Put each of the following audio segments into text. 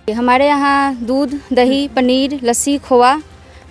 हमारे यहाँ दूध, दही, पनीर, लस्सी, खोआ,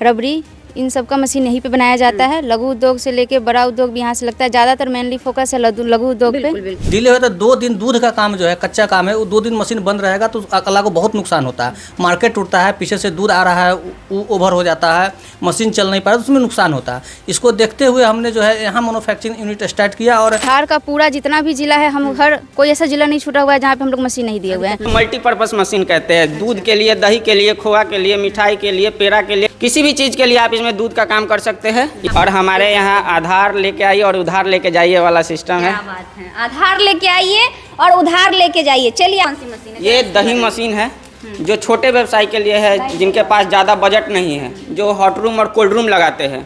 रबड़ी इन सब का मशीन यहीं पे बनाया जाता है। लघु उद्योग से लेके बड़ा उद्योग भी यहाँ से लगता है। ज़्यादातर मेनली फोकस है लघु उद्योग पे। डिले हो तो 2 दिन दूध का काम जो है कच्चा काम है, वो 2 दिन मशीन बंद रहेगा तो अगला को बहुत नुकसान होता है। मार्केट टूटता है, पीछे से दूध आ रहा है ओवर हो जाता है, मशीन चल नहीं पा रहा तो उसमें नुकसान होता है। इसको देखते हुए हमने जो है यहाँ मैन्युफैक्चरिंग यूनिट स्टार्ट किया। और बिहार का पूरा जितना भी जिला है, हम हर कोई ऐसा जिला नहीं छूटा हुआ है जहाँ पे हम लोग मशीन नहीं दिए हुए हैं। मल्टीपर्पज़ मशीन कहते हैं। दूध के लिए, दही के लिए, खोआ के लिए, मिठाई के लिए, पेड़ा के लिए, किसी भी चीज़ के लिए आप इसमें दूध का काम कर सकते हैं। और हमारे यहाँ आधार लेके आइए और उधार लेके जाइए वाला सिस्टम है। क्या बात है, आधार लेके आइए और उधार लेके जाइए। चलिए, कौन सी मशीन है? ये दही मशीन है जो छोटे व्यवसाय के लिए है, जिनके पास ज़्यादा बजट नहीं है, जो हॉट रूम और कोल्ड रूम लगाते हैं।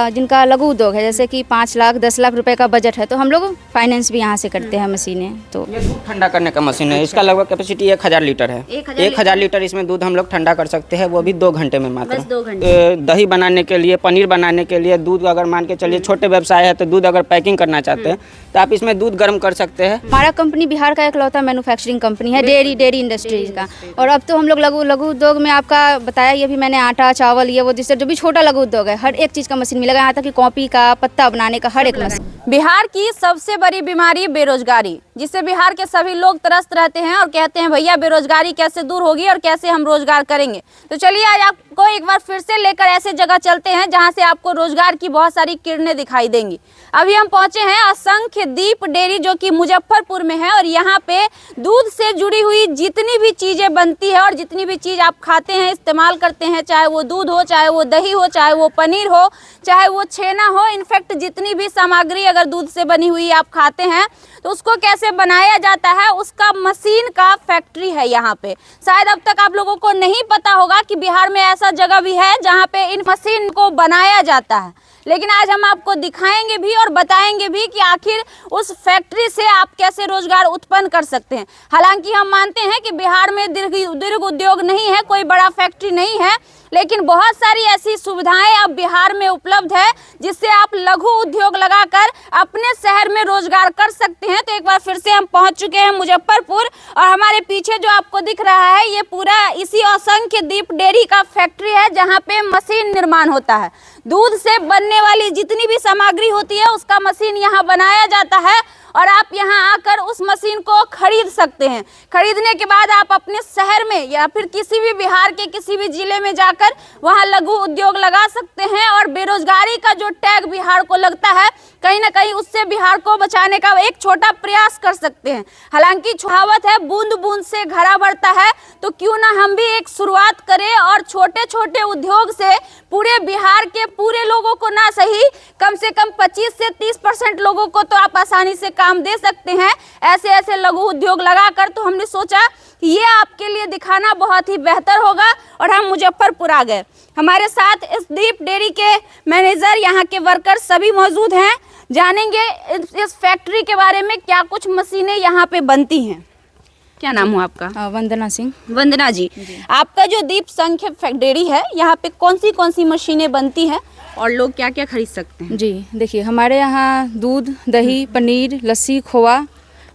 जिनका लघु उद्योग है, जैसे कि 5 लाख 10 लाख रुपए का बजट है, तो हम लोग फाइनेंस भी यहाँ से करते हैं मशीनें। तो ये दूध ठंडा करने का मशीन है। इसका लगभग कैपेसिटी 1000 लीटर है। 1000 लीटर इसमें दूध हम लोग ठंडा कर सकते हैं, वो भी 2 घंटे में मात्र। बस 2 घंटे। दही बनाने के लिए, पनीर बनाने के लिए, दूध अगर मान के चलिए छोटे व्यवसाय है तो दूध अगर पैकिंग करना चाहते हैं तो आप इसमें दूध गर्म कर सकते हैं। हमारा कंपनी बिहार का एकलौता मैन्युफैक्चरिंग कंपनी है, डेयरी इंडस्ट्रीज का। और अब तो हम लोग लघु उद्योग में, आपका बताया ये भी मैंने, आटा, चावल, ये वो जिससे जो भी छोटा लघु उद्योग है, हर एक चीज़ का मशीन मिलेगा। यहाँ तक कि कॉपी का, पत्ता बनाने का, हर एक मशीन। बिहार की सबसे बड़ी बीमारी बेरोजगारी, जिससे बिहार के सभी लोग त्रस्त रहते हैं और कहते हैं भैया बेरोजगारी कैसे दूर होगी और कैसे हम रोजगार करेंगे। तो चलिए आज आपको एक बार फिर से लेकर ऐसे जगह चलते हैं जहां से आपको रोजगार की बहुत सारी किरणें दिखाई देंगी। अभी हम पहुंचे हैं असंख्य दीप डेयरी, जो कि मुजफ्फरपुर में है। और यहाँ पे दूध से जुड़ी हुई जितनी भी चीज़ें बनती है और जितनी भी चीज़ आप खाते हैं, इस्तेमाल करते हैं, चाहे वो दूध हो, चाहे वो दही हो, चाहे वो पनीर हो, चाहे वो छेना हो, इनफैक्ट जितनी भी सामग्री अगर दूध से बनी हुई आप खाते हैं तो उसको कैसे बनाया जाता है, उसका मशीन का फैक्ट्री है यहाँ पे। शायद अब तक आप लोगों को नहीं पता होगा कि बिहार में ऐसा जगह भी है जहाँ पे इन मशीन को बनाया जाता है। लेकिन आज हम आपको दिखाएंगे भी और बताएंगे भी कि आखिर उस फैक्ट्री से आप कैसे रोजगार उत्पन्न कर सकते हैं। हालांकि हम मानते हैं कि बिहार में दीर्घ उद्योग नहीं है, कोई बड़ा फैक्ट्री नहीं है, लेकिन बहुत सारी ऐसी सुविधाएं अब बिहार में उपलब्ध है जिससे आप लघु उद्योग लगाकर अपने शहर में रोजगार कर सकते हैं। तो एक बार फिर से हम पहुंच चुके हैं मुजफ्फरपुर और हमारे पीछे जो आपको दिख रहा है ये पूरा इसी असंख्य दीप डेयरी का फैक्ट्री है, जहां पे मशीन निर्माण होता है। दूध से बनने वाली जितनी भी सामग्री होती है उसका मशीन यहाँ बनाया जाता है और आप यहाँ आकर उस मशीन को खरीद सकते हैं। खरीदने के बाद आप अपने शहर में या फिर किसी भी बिहार के किसी भी जिले में जाकर वहाँ लघु उद्योग लगा सकते हैं और बेरोजगारी का जो टैग बिहार को लगता है, कहीं ना कहीं उससे बिहार को बचाने का एक छोटा प्रयास कर सकते हैं। हालांकि कहावत है बूंद बूंद से घड़ा भरता है, तो क्यों ना हम भी एक शुरुआत करें और छोटे छोटे उद्योग से पूरे बिहार के पूरे लोगों को ना सही, कम से कम 25 से 30% लोगों को तो आप आसानी से काम दे सकते हैं ऐसे ऐसे लघु उद्योग लगाकर। तो हमने सोचा कि ये आपके लिए दिखाना बहुत ही बेहतर होगा और हम मुजफ्फरपुर आ गए। हमारे साथ इस दीप डेयरी के मैनेजर, यहाँ के वर्कर सभी मौजूद हैं। जानेंगे इस फैक्ट्री के बारे में, क्या कुछ मशीनें यहाँ पे बनती हैं। क्या नाम हो आपका? वंदना सिंह। वंदना जी, आपका जो दीप संख्य डेयरी है, यहाँ पे कौन सी मशीनें बनती हैं और लोग क्या क्या खरीद सकते हैं? जी देखिए, हमारे यहाँ दूध, दही, पनीर, लस्सी, खोआ,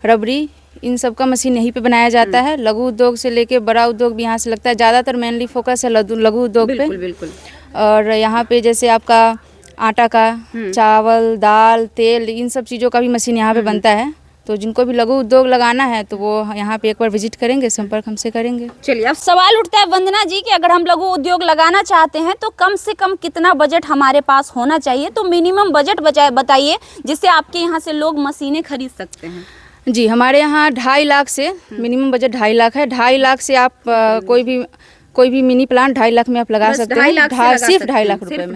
रबड़ी इन सब का मशीन यहीं पे बनाया जाता है। लघु उद्योग से लेके बड़ा उद्योग भी यहाँ से लगता है। ज़्यादातर मेनली फोकस है लघु उद्योग पे। बिल्कुल। और यहाँ पे जैसे आपका आटा का, चावल, दाल, तेल, इन सब चीज़ों का भी मशीन यहाँ पे बनता है। तो जिनको भी लघु उद्योग लगाना है तो वो यहाँ पे एक बार विजिट करेंगे, संपर्क हमसे करेंगे। चलिए, अब सवाल उठता है वंदना जी कि अगर हम लघु उद्योग लगाना चाहते हैं तो कम से कम कितना बजट हमारे पास होना चाहिए? तो मिनिमम बजट बताइए जिससे आपके यहाँ से लोग मशीनें खरीद सकते हैं। जी, हमारे यहाँ 2.5 लाख से मिनिमम बजट 2.5 लाख है। 2.5 लाख से आप कोई भी मिनी प्लांट 2.5 लाख में आप लगा सकते हैं। सिर्फ 2.5 लाख रुपए में।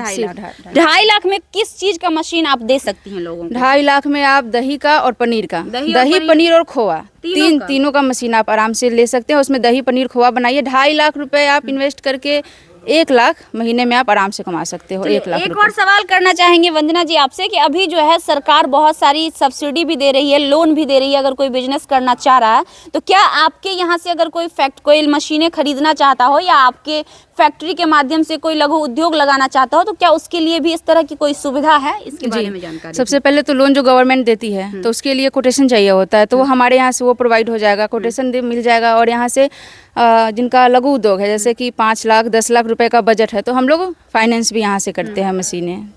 2.5 लाख में किस चीज का मशीन आप दे सकती हैं लोगों को? 2.5 लाख में आप दही का और पनीर का, दही पनीर और खोआ, तीनों का मशीन आप आराम से ले सकते हैं। उसमें दही पनीर खोआ बनाइए। 2.5 लाख रुपए आप इन्वेस्ट करके 1 लाख महीने में आप आराम से कमा सकते हो। 1 लाख। एक और सवाल करना चाहेंगे वंदना जी आपसे कि अभी जो है सरकार बहुत सारी सब्सिडी भी दे रही है, लोन भी दे रही है अगर कोई बिजनेस करना चाह रहा है। तो क्या आपके यहाँ से अगर कोई मशीनें खरीदना चाहता हो या आपके फैक्ट्री के माध्यम से कोई लघु उद्योग लगाना चाहता हो तो क्या उसके लिए भी इस तरह की कोई सुविधा है? इसके बारे में जानकारी। सबसे पहले तो लोन जो गवर्नमेंट देती है तो उसके लिए कोटेशन चाहिए होता है, तो वो हमारे यहाँ से वो प्रोवाइड हो जाएगा, कोटेशन मिल जाएगा। और यहाँ से जिनका लघु उद्योग है, जैसे कि 5 लाख 10 लाख रुपए का बजट है, तो हम लोग फाइनेंस भी यहाँ से करते हैं मशीनें।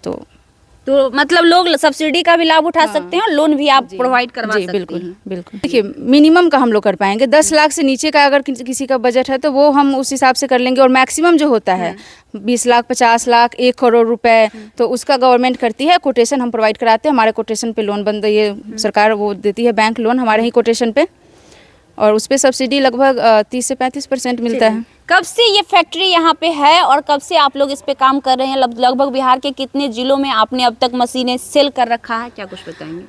तो मतलब लोग सब्सिडी का भी लाभ उठा सकते हैं और लोन भी आप प्रोवाइड करवा सकते बिल्कुल हैं। बिल्कुल। देखिए, मिनिमम का हम लोग कर पाएंगे। 10 लाख से नीचे का अगर किसी का बजट है तो वो हम उस हिसाब से कर लेंगे। और मैक्सिमम जो होता है 20 लाख 50 लाख 1 करोड़ रुपए, तो उसका गवर्नमेंट करती है, कोटेशन हम प्रोवाइड कराते हैं। हमारे कोटेशन पे लोन बंद, ये सरकार वो देती है, बैंक लोन हमारे ही कोटेशन पे, और उस पर सब्सिडी लगभग 30 से 35% मिलता है। कब से ये फैक्ट्री यहाँ पे है और कब से आप लोग इस पे काम कर रहे हैं? लगभग बिहार के कितने जिलों में आपने अब तक मशीनें सेल कर रखा है, क्या कुछ बताएंगे?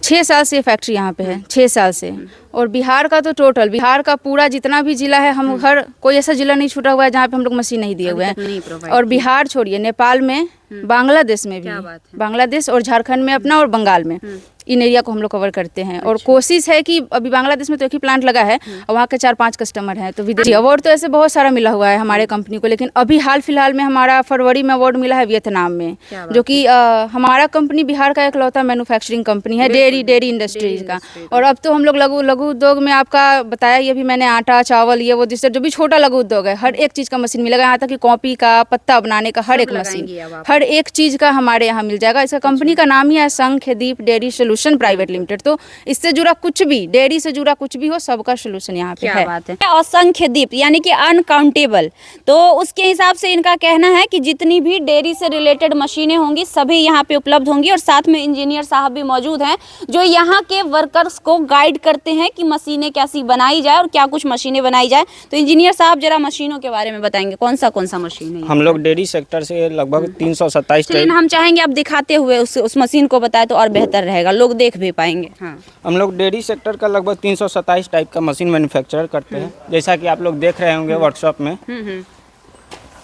6 साल से ये फैक्ट्री यहाँ पे है, 6 साल से। और बिहार का तो टोटल, बिहार का पूरा जितना भी जिला है, हम हर कोई ऐसा जिला नहीं छूटा हुआ है जहाँ पे हम लोग मशीन नहीं दिए हुए हैं। और बिहार छोड़िए, नेपाल में, बांग्लादेश में भी, बांग्लादेश और झारखंड में अपना, और बंगाल में, इन एरिया को हम लोग कवर करते हैं। और कोशिश है कि अभी बांग्लादेश में तो एक ही प्लांट लगा है और वहाँ के 4-5 कस्टमर हैं, तो विदेशी अवार्ड तो ऐसे बहुत सारा मिला हुआ है हमारे कंपनी को। लेकिन अभी हाल फिलहाल में हमारा फरवरी में अवार्ड मिला है वियतनाम में, जो कि हमारा कंपनी बिहार का इकलौता मैन्युफैक्चरिंग कंपनी है डेयरी इंडस्ट्रीज का। और अब तो हम लोग लघु उद्योग में, आपका बताया ये भी मैंने, आटा चावल ये वो जिससे जो भी छोटा लघु उद्योग है, हर एक चीज़ का मशीन मिलेगा। यहाँ तक कि कॉपी का, पत्ता बनाने का, हर एक मशीन, हर एक चीज़ का हमारे यहाँ मिल जाएगा। इसका कंपनी का नाम ही है संख्यदीप डेयरी सोल्यूशन प्राइवेट लिमिटेड। तो इससे जुड़ा कुछ भी, डेयरी से जुड़ा कुछ भी हो, सबका सोल्यूशन यहाँ पे है। बात है। असंख्यदीप यानी कि अनकाउंटेबल, तो उसके हिसाब से इनका कहना है कि जितनी भी डेयरी से रिलेटेड मशीनें होंगी सभी यहाँ पे उपलब्ध होंगी। और साथ में इंजीनियर साहब भी मौजूद हैं जो यहाँ के वर्कर्स को गाइड करते हैं कि मशीनें कैसी बनाई जाए और क्या कुछ मशीनें बनाई जाए। तो इंजीनियर साहब जरा मशीनों के बारे में बताएंगे, कौन सा मशीन है? हम लोग डेयरी सेक्टर से लगभग 327 लेकिन हम चाहेंगे आप दिखाते हुए उस मशीन को बताए तो और बेहतर रहेगा, लोग देख भी पाएंगे। हाँ। हम लोग डेयरी सेक्टर का लगभग 327 टाइप का मशीन मैन्युफैक्चर करते हैं। जैसा कि आप लोग देख रहे होंगे वर्कशॉप में,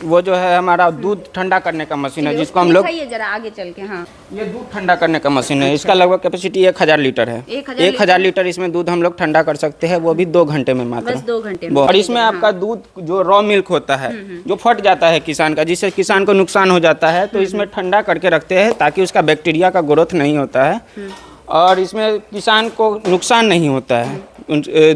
वो जो है हमारा दूध ठंडा करने का मशीन है, जिसको हम लोग जरा आगे चल के। हाँ, ये दूध ठंडा करने का मशीन है। इसका लगभग कैपेसिटी 1000 लीटर है। 1000 लीटर इसमें दूध हम लोग ठंडा कर सकते हैं, वो भी 2 घंटे में मात्र। बस 2 घंटे में। और इसमें आपका दूध जो रॉ मिल्क होता है, जो फट जाता है किसान का, जिससे किसान को नुकसान हो जाता है, तो इसमें ठंडा करके रखते हैं ताकि उसका बैक्टीरिया का ग्रोथ नहीं होता है और इसमें किसान को नुकसान नहीं होता है,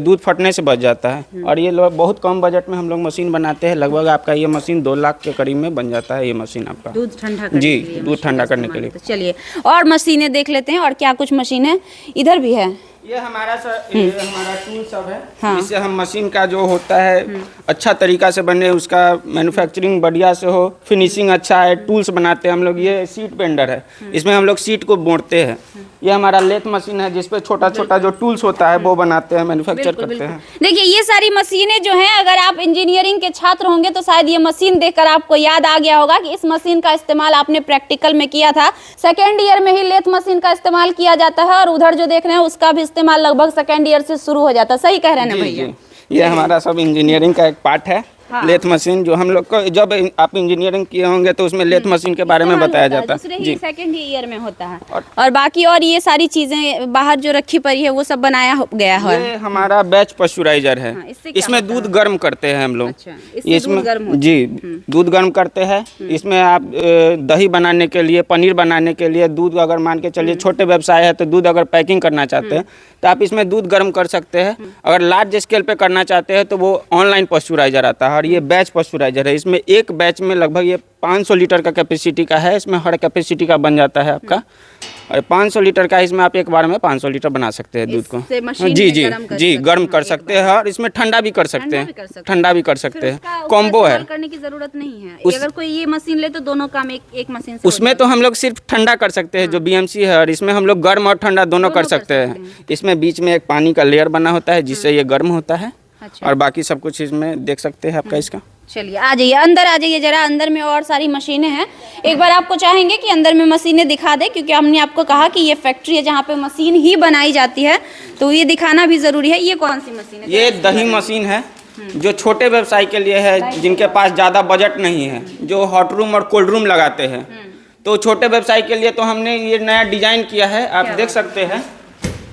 दूध फटने से बच जाता है। और ये लोग बहुत कम बजट में हम लोग मशीन बनाते हैं। लगभग आपका ये मशीन 2 लाख के करीब में बन जाता है ये मशीन आपका, दूध ठंडा करने जी, के लिए। दूध ठंडा करने के लिए। तो चलिए और मशीनें देख लेते हैं, और क्या कुछ मशीन है इधर भी है। ये हमारा टूल सब है। हाँ। इससे हम मशीन का जो होता है अच्छा तरीका से बने, उसका मैन्युफैक्चरिंग बढ़िया से हो, फिनिशिंग अच्छा है, टूल्स बनाते हैं हम लोग। ये सीट बेंडर है, इसमें हम लोग सीट को मोड़ते हैं। ये हमारा लेथ मशीन है, जिसपे छोटा छोटा जो टूल्स होता है वो बनाते हैं, मैन्युफैक्चर करते हैं। देखिए ये सारी मशीनें जो हैं, अगर आप इंजीनियरिंग के छात्र होंगे तो शायद ये मशीन देखकर आपको याद आ गया होगा कि इस मशीन का इस्तेमाल आपने प्रैक्टिकल में किया था। सेकेंड ईयर में ही लेथ मशीन का इस्तेमाल किया जाता है, और उधर जो देख रहे हैं उसका भी इस्तेमाल लगभग सेकेंड ईयर से शुरू हो जाता है। सही कह रहे हैं ना भैया? ये हमारा सब इंजीनियरिंग का एक पार्ट है। हाँ। लेथ मशीन जो हम लोग को, जब आप इंजीनियरिंग किए होंगे तो उसमें लेथ मशीन के बारे में बताया जाता है। दूसरे ही सेकंड ईयर में होता है। और बाकी और ये सारी चीजें बाहर जो रखी पड़ी है वो सब बनाया गया है। ये हमारा बैच पश्चराइजर है। हाँ, इसमें दूध गर्म करते हैं हम लोग। अच्छा, इसमें जी दूध गर्म करते हैं। इसमें आप दही बनाने के लिए, पनीर बनाने के लिए, दूध अगर मान के चलिए छोटे व्यवसाय है तो दूध अगर पैकिंग करना चाहते हैं तो आप इसमें दूध गर्म कर सकते हैं। अगर लार्ज स्केल पे करना चाहते हैं तो वो ऑनलाइन पश्चराइजर आता है, और ये बैच पश्चराइजर है। इसमें एक बैच में लगभग ये 500 लीटर का कैपेसिटी का है। इसमें हर कैपेसिटी का बन जाता है आपका, और 500 लीटर का इसमें आप एक बार में 500 लीटर बना सकते हैं दूध को। जी गर्म कर सकते हैं, और इसमें ठंडा भी कर सकते हैं, ठंडा भी कर सकते हैं। कॉम्बो है, करने की जरूरत नहीं है। अगर कोई ये मशीन ले तो दोनों काम एक मशीन से। उसमें तो हम लोग सिर्फ ठंडा कर सकते हैं जो बीएमसी है, और इसमें हम लोग गर्म और ठंडा दोनों कर सकते हैं। इसमें बीच में एक पानी का लेयर बना होता है जिससे ये गर्म होता है। और बाकी सब कुछ इसमें देख सकते हैं आपका इसका। चलिए आ जाइए अंदर, आ जाइए जरा। अंदर में और सारी मशीनें हैं। एक बार आपको चाहेंगे कि अंदर में मशीनें दिखा दें, क्योंकि हमने आपको कहा कि ये फैक्ट्री है जहाँ पे मशीन ही बनाई जाती है, तो ये दिखाना भी जरूरी है। ये कौन सी मशीन है? ये दही मशीन है, जो छोटे व्यवसाय के लिए है, जिनके पास ज़्यादा बजट नहीं है, जो हॉट रूम और कोल्ड रूम लगाते हैं। तो छोटे व्यवसाय के लिए तो हमने ये नया डिजाइन किया है, आप देख सकते हैं।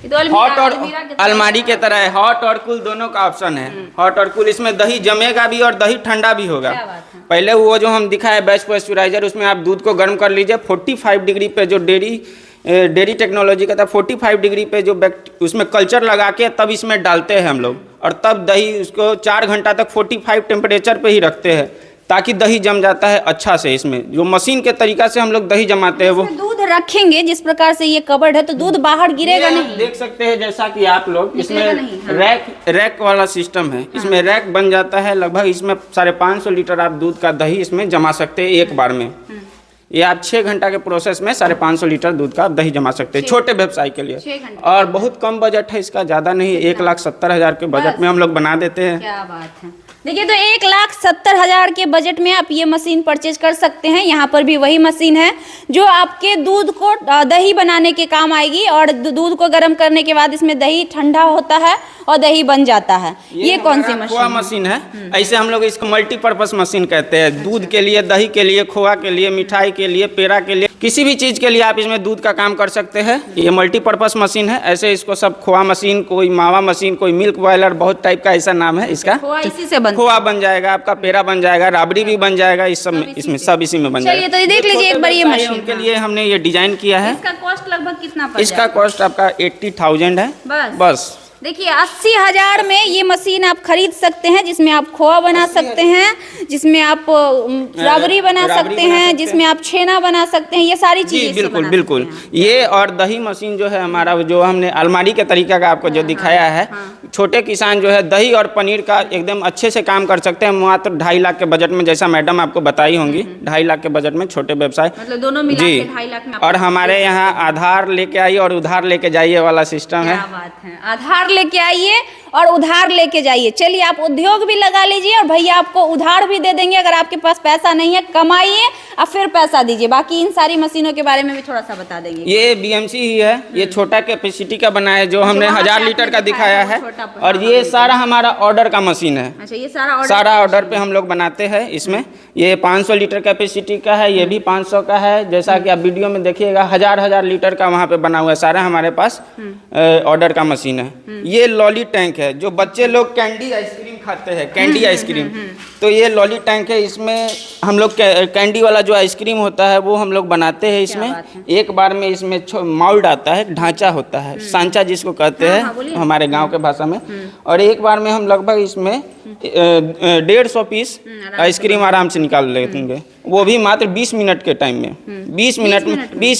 तो हॉट और अलमीरा की तरह अलमारी के तरह है, हॉट और कूल दोनों का ऑप्शन है। हॉट और कूल, इसमें दही जमेगा भी और दही ठंडा भी होगा। क्या बात है। पहले वो जो हम दिखाए बैच पॉइस्चराइजर, उसमें आप दूध को गर्म कर लीजिए 45 डिग्री पे, जो डेयरी टेक्नोलॉजी का था, 45 डिग्री पे जो उसमें कल्चर लगा के तब इसमें डालते हैं हम लोग, और तब दही उसको 4 घंटा तक 45 टेम्परेचर पे ही रखते हैं ताकि दही जम जाता है अच्छा से। इसमें जो मशीन के तरीका से हम लोग दही जमाते हैं वो दूध रखेंगे जिस प्रकार से ये कबर्ड है तो दूध बाहर गिरेगा ये नहीं। देख सकते हैं जैसा कि आप लोग निकलेगा इसमें नहीं, हाँ। रैक वाला सिस्टम है। इसमें रैक बन जाता है, लगभग इसमें 550 लीटर आप दूध का दही इसमें जमा सकते हैं एक बार में। ये आप 6 घंटा के प्रोसेस में 550 लीटर दूध का दही जमा सकते हैं छोटे व्यवसाय के 6 लिए। घंटे। और बहुत कम बजट है इसका, ज़्यादा नहीं, 1,70,000 के बजट में हम लोग बना देते हैं। क्या बात है। देखिए तो 1,70,000 के बजट में आप ये मशीन परचेज कर सकते हैं। यहाँ पर भी वही मशीन है जो आपके दूध को दही बनाने के काम आएगी, और दूध को गर्म करने के बाद इसमें दही ठंडा होता है और दही बन जाता है। ये कौन सी खोआ मशीन है? मशीन है। ऐसे हम लोग इसको मल्टीपर्पज मशीन कहते हैं। दूध के लिए, दही के लिए, खोआ के लिए, मिठाई के लिए, पेड़ा के लिए, किसी भी चीज़ के लिए आप इसमें दूध का काम कर सकते हैं। ये मल्टीपर्पज मशीन है। ऐसे इसको सब खोआ मशीन, कोई मावा मशीन, कोई मिल्क बॉयलर, बहुत टाइप का ऐसा नाम है इसका। खोआ इसी से बनता खोआ बन जाएगा, आपका पेड़ा बन जाएगा, राबड़ी भी बन जाएगा, इस सब में, इसमें सब इसी में बन जाएगा। चलिए तो ये देख लीजिए एक बार ये व्यवसायी मशीन। उनके लिए हमने ये डिजाइन किया है। इसका कॉस्ट लगभग कितना पड़ इसका जाएगा? कॉस्ट आपका 80,000 है बस। देखिए 80,000 में ये मशीन आप खरीद सकते हैं, जिसमें आप खोआ बना सकते हैं, जिसमें आप राबड़ी बना सकते हैं, जिसमें आप छेना बना सकते हैं। ये सारी जी चीजें बिल्कुल बिल्कुल। ये और दही मशीन जो है हमारा, जो हमने अलमारी के तरीका का आपको जो दिखाया है, छोटे किसान जो है दही और पनीर का एकदम अच्छे से काम कर सकते हैं मात्र 2.5 लाख के बजट में, जैसा मैडम आपको बताई होंगी। 2.5 लाख के बजट में छोटे व्यवसाय, मतलब दोनों मिला जी। के 2.5 लाख में आपको और हमारे यहाँ आधार लेके आइए और उधार लेके जाइए वाला सिस्टम है। क्या बात है। आधार लेके आइए और उधार लेके जाइए। चलिए आप उद्योग भी लगा लीजिए और भैया आपको उधार भी दे देंगे। अगर आपके पास पैसा नहीं है, कमाइए और फिर पैसा दीजिए। बाकी इन सारी मशीनों के बारे में भी थोड़ा सा बता देंगे। ये BMC ही है। ये छोटा कैपेसिटी का बना है, जो हमने वहाँ पे 1000 आपने लीटर का दिखाया दिखाया है, है। वो छोटा और ये सारा हमारा ऑर्डर का मशीन है। अच्छा, ये सारा सारा ऑर्डर पे हम लोग बनाते हैं। इसमें ये 500 लीटर कैपेसिटी का है, ये भी 500 का है। जैसा कि आप वीडियो में देखिएगा, हजार लीटर का वहाँ पे बना हुआ है। सारा हमारे पास ऑर्डर का मशीन है। ये लॉली टैंक है, जो बच्चे लोग कैंडी आइसक्रीम खाते हैं, कैंडी आइसक्रीम, तो ये लॉली टैंक है। इसमें हम लोग कैंडी वाला जो आइसक्रीम होता है वो हम लोग बनाते हैं। इसमें एक बार में इसमें माउल्ड आता है, ढांचा होता है, सांचा जिसको कहते हैं हमारे गांव के भाषा में। और एक बार में हम लगभग इसमें 150 पीस आइसक्रीम आराम से निकाल लेंगे, वो भी मात्र 20 मिनट के टाइम में। 20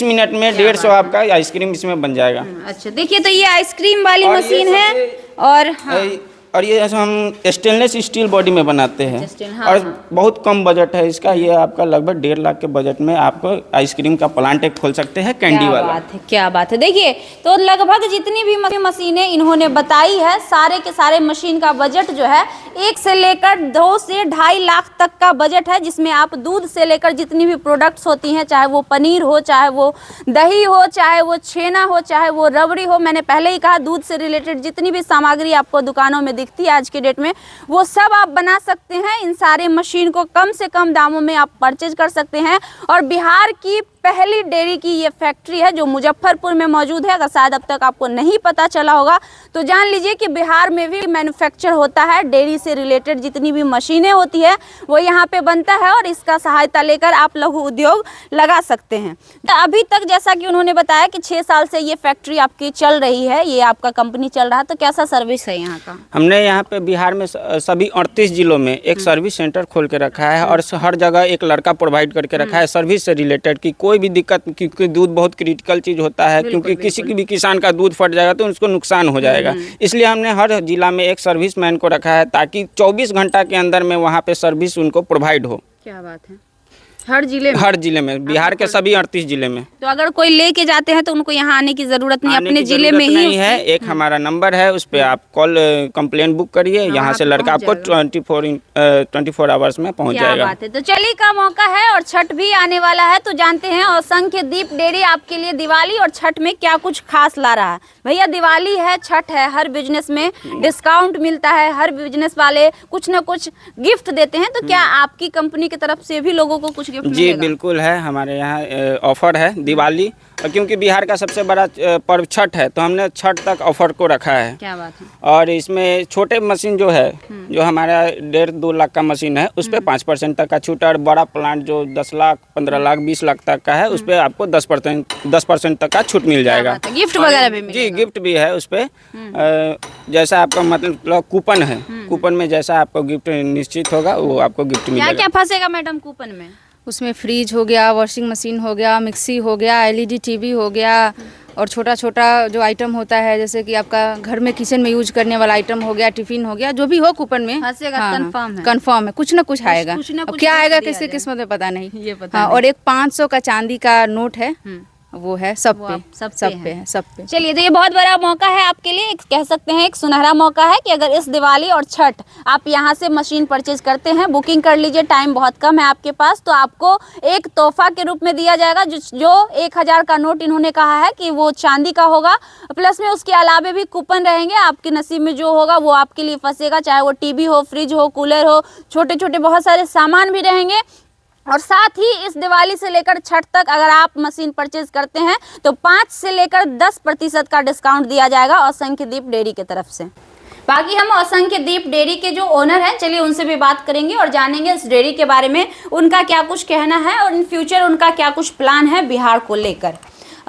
मिनट में 150 आपका आइसक्रीम इसमें बन जाएगा। अच्छा, देखिए तो ये आइसक्रीम वाली और ये मशीन है। सबसे- और हाँ, और ये हम स्टेनलेस स्टील बॉडी में बनाते हैं। हाँ, और बहुत कम बजट है इसका। ये आपका लगभग 1.5 लाख के बजट में आपको आइसक्रीम का प्लांट एक खोल सकते हैं, कैंडी क्या वाला। बात है, क्या बात है। देखिए तो लगभग जितनी भी मशीनें इन्होंने बताई है, सारे के सारे मशीन का बजट जो है 1 से लेकर 2 से 2.5 लाख तक का बजट है, जिसमें आप दूध से लेकर जितनी भी प्रोडक्ट्स होती हैं, चाहे वो पनीर हो, चाहे वो दही हो, चाहे वो छेना हो, चाहे वो रबड़ी हो। मैंने पहले ही कहा, दूध से रिलेटेड जितनी भी सामग्री आपको दुकानों में दिखती है आज के डेट में, वो सब आप बना सकते हैं। इन सारे मशीन को कम से कम दामों में आप परचेज कर सकते हैं। और बिहार की पहली डेयरी की ये फैक्ट्री है जो मुजफ्फरपुर में मौजूद है। अगर शायद अब तक आपको नहीं पता चला होगा तो जान लीजिए कि बिहार में भी मैन्युफैक्चर होता है। डेयरी से रिलेटेड जितनी भी मशीनें होती है वो यहाँ पे बनता है, और इसका सहायता लेकर आप लघु उद्योग लगा सकते हैं। तो अभी तक जैसा कि उन्होंने बताया कि 6 साल से ये फैक्ट्री आपकी चल रही है, ये आपका कंपनी चल रहा है, तो कैसा सर्विस है यहाँ का? हमने यहाँ पे बिहार में सभी 38 जिलों में एक सर्विस सेंटर खोल के रखा है, और हर जगह एक लड़का प्रोवाइड करके रखा है सर्विस से रिलेटेड की कोई भी दिक्कत, क्योंकि दूध बहुत क्रिटिकल चीज़ होता है। क्योंकि किसी भी किसान का दूध फट जाएगा तो उसको नुकसान हो जाएगा। इसलिए हमने हर जिला में एक सर्विस मैन को रखा है, ताकि 24 घंटा के अंदर में वहाँ पे सर्विस उनको प्रोवाइड हो। क्या बात है। हर जिले में बिहार के सभी 38 जिले में। तो अगर कोई लेके जाते हैं तो उनको यहाँ आने की जरूरत नहीं, आने अपने की जिले जरूरत में ही नहीं है। एक हमारा नंबर है, उस पर आप कॉल कंप्लेन बुक करिए, यहाँ से लड़का आपको 24 आवर्स में पहुँच क्या जाएगा। बात है। तो चली का मौका है और छठ भी आने वाला है, तो जानते हैं असंख्य दीप डेयरी आपके लिए दिवाली और छठ में क्या कुछ खास ला रहा है। भैया दिवाली है, छठ है, हर बिजनेस में डिस्काउंट मिलता है, हर बिजनेस वाले कुछ ना कुछ गिफ्ट देते हैं। तो क्या आपकी कंपनी की तरफ से भी लोगों को कुछ गिफ्ट जी मिलेगा? बिल्कुल है, हमारे यहाँ ऑफर है दिवाली, और क्योंकि बिहार का सबसे बड़ा पर्व छठ है, तो हमने छठ तक ऑफर को रखा है। क्या बात है। और इसमें छोटे मशीन जो है, जो हमारा 1.5-2 लाख का मशीन है, उस पर 5% तक का छूट, और बड़ा प्लांट जो 10 लाख 15 लाख 20 लाख तक का है, उस पर आपको 10% तक का छूट मिल जाएगा। गिफ्ट वगैरह भी जी मिलेगा? गिफ्ट भी है उस पर, जैसा आपका मतलब कूपन है, कूपन में जैसा आपको गिफ्ट निश्चित होगा वो आपको गिफ्ट क्या मिलेगा। क्या फंसेगा मैडम कूपन में? उसमें फ्रिज हो गया, वॉशिंग मशीन हो गया, मिक्सी हो गया, एलईडी टीवी हो गया, और छोटा छोटा जो आइटम होता है जैसे कि आपका घर में किचन में यूज करने वाला आइटम हो गया, टिफिन हो गया, जो भी हो कूपन में फंसेगा, confirm है? कंफर्म है, कुछ ना कुछ आएगा। कुछ ना अब कुछ क्या गिफ्ट आएगा दिया किसी जाए। किस्मत में पता नहीं। ये पता हाँ, नहीं। और एक 500 का चांदी का नोट है, वो है सब वो पे, आप सब पे सब है। पे है, सब पे। चलिए, तो ये बहुत बड़ा मौका है आपके लिए, कह सकते हैं एक सुनहरा मौका है कि अगर इस दिवाली और छठ आप यहाँ से मशीन परचेज करते हैं, बुकिंग कर लीजिए, टाइम बहुत कम है आपके पास, तो आपको एक तोहफा के रूप में दिया जाएगा, जो 1000 का नोट इन्होंने कहा है कि वो चांदी का होगा, प्लस में उसके अलावे भी कूपन रहेंगे, आपके नसीब में जो होगा वो आपके लिए फंसेगा, चाहे वो टीवी हो, फ्रिज हो, कूलर हो, छोटे छोटे बहुत सारे सामान भी रहेंगे। और साथ ही इस दिवाली से लेकर छठ तक अगर आप मशीन परचेज करते हैं तो 5 से लेकर 10% का डिस्काउंट दिया जाएगा असंख्य दीप डेयरी की तरफ से। बाकी हम असंख्य दीप डेयरी के जो ओनर हैं, चलिए उनसे भी बात करेंगे और जानेंगे इस डेयरी के बारे में, उनका क्या कुछ कहना है और इन फ्यूचर उनका क्या कुछ प्लान है बिहार को लेकर।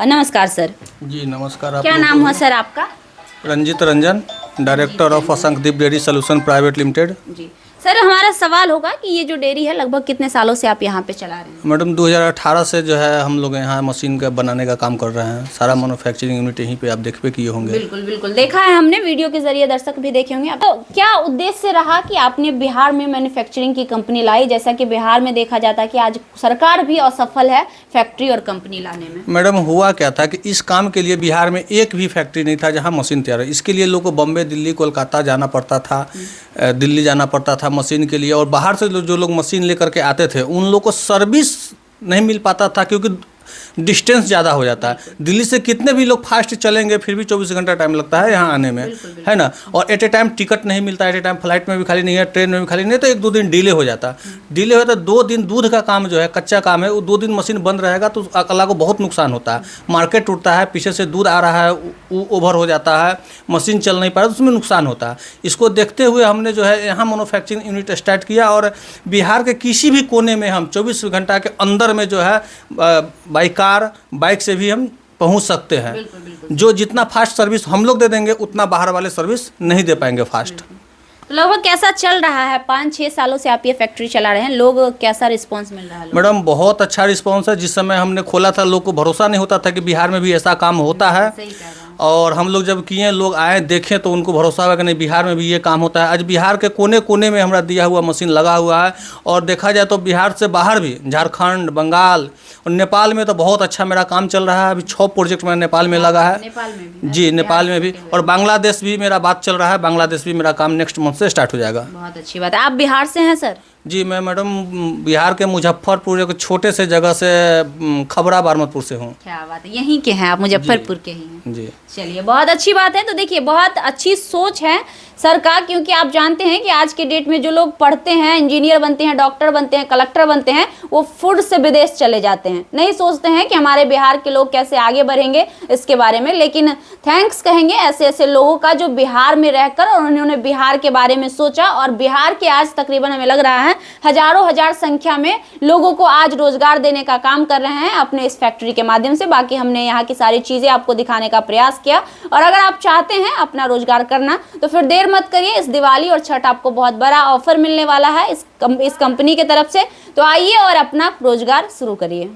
नमस्कार सर। जी नमस्कार। क्या नाम है सर आपका? Ranjit Ranjan, director of Asankhyadeep dairy solution private limited. जी सर, हमारा सवाल होगा कि ये जो डेयरी है लगभग कितने सालों से आप यहाँ पे चला रहे हैं? मैडम 2018 से जो है हम लोग यहाँ मशीन का बनाने का काम कर रहे हैं। सारा मैन्युफैक्चरिंग यूनिट यहीं पे आप देख पे किए होंगे। बिल्कुल बिल्कुल देखा है हमने, वीडियो के जरिए दर्शक भी देखे होंगे। तो क्या उद्देश्य रहा कि आपने बिहार में मैन्युफैक्चरिंग की कंपनी लाई, जैसा कि बिहार में देखा जाता है कि आज सरकार भी असफल है फैक्ट्री और कंपनी लाने में? मैडम हुआ क्या था कि इस काम के लिए बिहार में एक भी फैक्ट्री नहीं था जहाँ मशीन तैयार है। इसके लिए लोग को बम्बे, दिल्ली, कोलकाता जाना पड़ता था, दिल्ली जाना पड़ता था मशीन के लिए, और बाहर से जो लोग मशीन लेकर के आते थे उन लोग को सर्विस नहीं मिल पाता था, क्योंकि डिस्टेंस ज़्यादा हो जाता है। दिल्ली से कितने भी लोग फास्ट चलेंगे फिर भी 24 घंटा टाइम लगता है यहाँ आने में, है ना। और एट ए टाइम टिकट नहीं मिलता, एट ए टाइम फ्लाइट में भी खाली नहीं है, ट्रेन में भी खाली नहीं है, तो 1-2 दिन डिले हो जाता। डिले होता 2 दिन दूध का काम जो है, कच्चा काम है, वो 2 दिन मशीन बंद रहेगा तो अगला को बहुत नुकसान होता है। मार्केट टूटता है, पीछे से दूध आ रहा है वो ओवर हो जाता है, मशीन चल नहीं पा रहा तो उसमें नुकसान होता है। इसको देखते हुए हमने जो है यहाँ मैन्युफैक्चरिंग यूनिट स्टार्ट किया, और बिहार के किसी भी कोने में हम 24 घंटा के अंदर में जो है बाई कार, बाइक से भी हम पहुंच सकते हैं। बिल्कुल, बिल्कुल। जो जितना फास्ट सर्विस हम लोग दे देंगे उतना बाहर वाले सर्विस नहीं दे पाएंगे फास्ट। तो लगभग कैसा चल रहा है? 5-6 सालों से आप ये फैक्ट्री चला रहे हैं, लोग कैसा रिस्पांस मिल रहा है? मैडम बहुत अच्छा रिस्पांस है। जिस समय हमने खोला था लोग को भरोसा नहीं होता था कि बिहार में भी ऐसा काम होता है, सही कह रहे हैं। और हम लोग जब किए, लोग आए देखें तो उनको भरोसा हुआ कि नहीं बिहार में भी ये काम होता है। आज बिहार के कोने कोने में हमारा दिया हुआ मशीन लगा हुआ है, और देखा जाए तो बिहार से बाहर भी झारखंड, बंगाल और नेपाल में तो बहुत अच्छा मेरा काम चल रहा है। अभी 6 प्रोजेक्ट मेरा नेपाल में लगा है। नेपाल में भी? जी नेपाल में भी, और बांग्लादेश भी मेरा बात चल रहा है। बांग्लादेश भी मेरा काम नेक्स्ट मंथ से स्टार्ट हो जाएगा। बहुत अच्छी बात है। आप बिहार से हैं सर? जी मैं मैडम बिहार के मुजफ्फरपुर एक छोटे से जगह से खबरा बारमतपुर से हूँ। क्या बात है, यहीं के हैं आप, मुजफ्फरपुर के ही हैं? जी चलिए, बहुत अच्छी बात है। तो देखिए, बहुत अच्छी सोच है सर का, क्योंकि आप जानते हैं कि आज के डेट में जो लोग पढ़ते हैं, इंजीनियर बनते हैं, डॉक्टर बनते हैं, कलेक्टर बनते हैं, वो फुड से विदेश चले जाते हैं, नहीं सोचते हैं कि हमारे बिहार के लोग कैसे आगे बढ़ेंगे इसके बारे में। लेकिन थैंक्स कहेंगे ऐसे ऐसे लोगों का जो बिहार में रहकर और उन्होंने बिहार के बारे में सोचा, और बिहार के आज तकरीबन हमें लग रहा है हजारों हजार संख्या में लोगों को आज रोजगार देने का काम कर रहे हैं अपने इस फैक्ट्री के माध्यम से। बाकी हमने यहाँ की सारी चीजें आपको दिखाने का प्रयास किया, और अगर आप चाहते हैं अपना रोजगार करना तो फिर देर मत करिए। इस दिवाली और छठ आपको बहुत बड़ा ऑफर मिलने वाला है इस कंपनी की तरफ से, तो आइए और अपना रोजगार शुरू करिए।